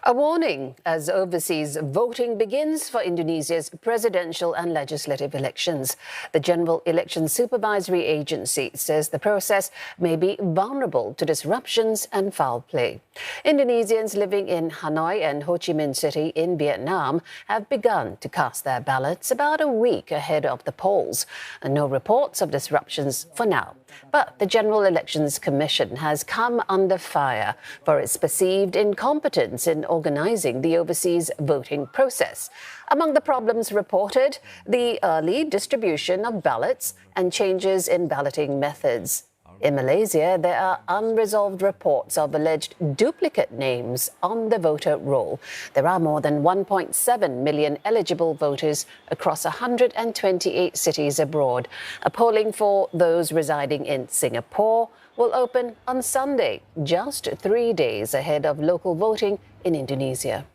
A warning as overseas voting begins for Indonesia's presidential and legislative elections. The General Election Supervisory Agency says the process may be vulnerable to disruptions and foul play. Indonesians living in Hanoi and Ho Chi Minh City in Vietnam have begun to cast their ballots about a week ahead of the polls. No reports of disruptions for now. But the General Elections Commission has come under fire for its perceived incompetence in organising the overseas voting process. Among the problems reported, the early distribution of ballots and changes in balloting methods. In Malaysia, there are unresolved reports of alleged duplicate names on the voter roll. There are more than 1.7 million eligible voters across 128 cities abroad. Polling for those residing in Singapore will open on Sunday, just 3 days ahead of local voting in Indonesia.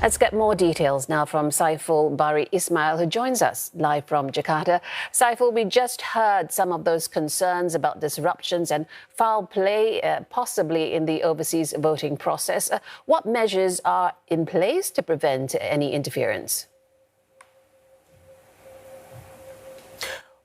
Let's get more details now from Saiful Bari Ismail, who joins us live from Jakarta. Saiful, we just heard some of those concerns about disruptions and foul play possibly in the overseas voting process. What measures are in place to prevent any interference?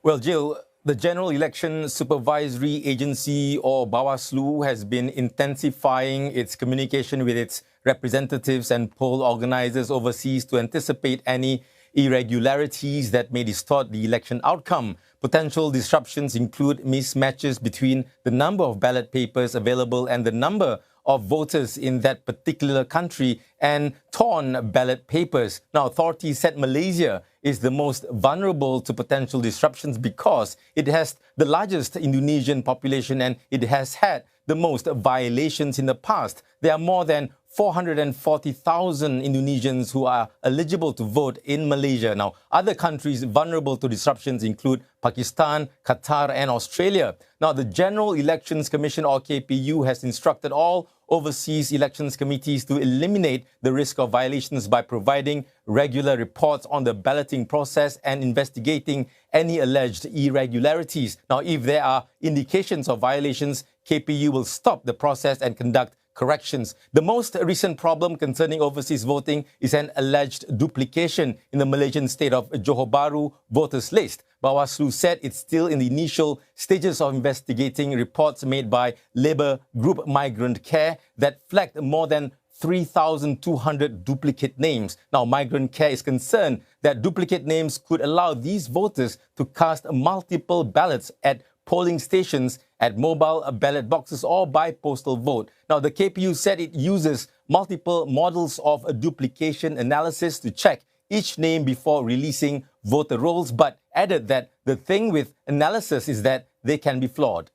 Well, Jill, the General Election Supervisory Agency, or Bawaslu, has been intensifying its communication with its representatives and poll organizers overseas to anticipate any irregularities that may distort the election outcome. Potential disruptions include mismatches between the number of ballot papers available and the number of voters in that particular country and torn ballot papers. Now, authorities said Malaysia is the most vulnerable to potential disruptions because it has the largest Indonesian population and it has had the most violations in the past. There are more than 440,000 Indonesians who are eligible to vote in Malaysia. Now, other countries vulnerable to disruptions include Pakistan, Qatar and Australia. Now, the General Elections Commission, or KPU, has instructed all overseas elections committees to eliminate the risk of violations by providing regular reports on the balloting process and investigating any alleged irregularities. Now, if there are indications of violations, KPU will stop the process and conduct corrections. The most recent problem concerning overseas voting is an alleged duplication in the Malaysian state of Johor Bahru voters list. Bawaslu said it's still in the initial stages of investigating reports made by Labour Group Migrant Care that flagged more than 3,200 duplicate names. Now, Migrant Care is concerned that duplicate names could allow these voters to cast multiple ballots at polling stations, at mobile ballot boxes or by postal vote. Now, the KPU said it uses multiple models of a duplication analysis to check each name before releasing voter rolls, but added that the thing with analysis is that they can be flawed.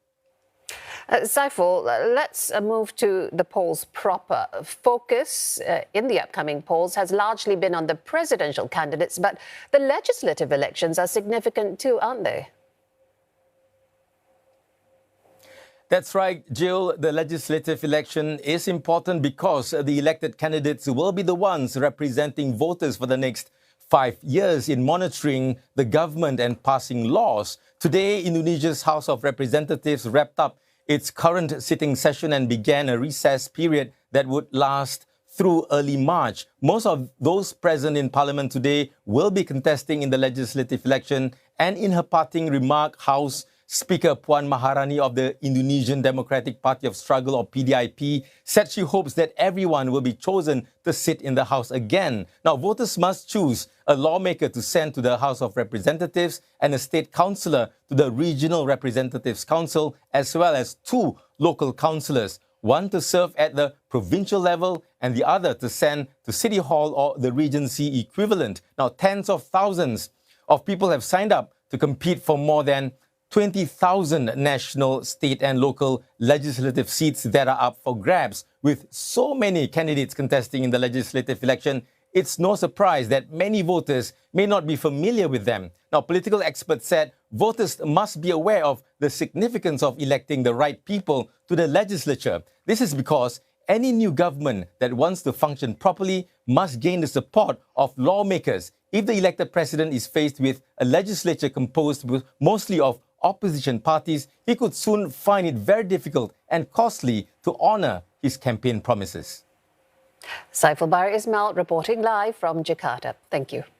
Saiful, let's move to the polls proper. Focus in the upcoming polls has largely been on the presidential candidates, but the legislative elections are significant too, aren't they? That's right, Jill. The legislative election is important because the elected candidates will be the ones representing voters for the next 5 years in monitoring the government and passing laws. Today, Indonesia's House of Representatives wrapped up its current sitting session and began a recess period that would last through early March. Most of those present in Parliament today will be contesting in the legislative election, and in her parting remark, House Speaker Puan Maharani of the Indonesian Democratic Party of Struggle, or PDIP, said she hopes that everyone will be chosen to sit in the House again. Now, voters must choose a lawmaker to send to the House of Representatives and a state councillor to the Regional Representatives Council, as well as 2 local councillors, one to serve at the provincial level and the other to send to City Hall or the Regency equivalent. Now, tens of thousands of people have signed up to compete for more than 20,000 national, state and local legislative seats that are up for grabs. With so many candidates contesting in the legislative election, it's no surprise that many voters may not be familiar with them. Now, political experts said voters must be aware of the significance of electing the right people to the legislature. This is because any new government that wants to function properly must gain the support of lawmakers. If the elected president is faced with a legislature composed mostly of opposition parties, he could soon find it very difficult and costly to honor his campaign promises. Saiful Bahri Ismail reporting live from Jakarta. Thank you.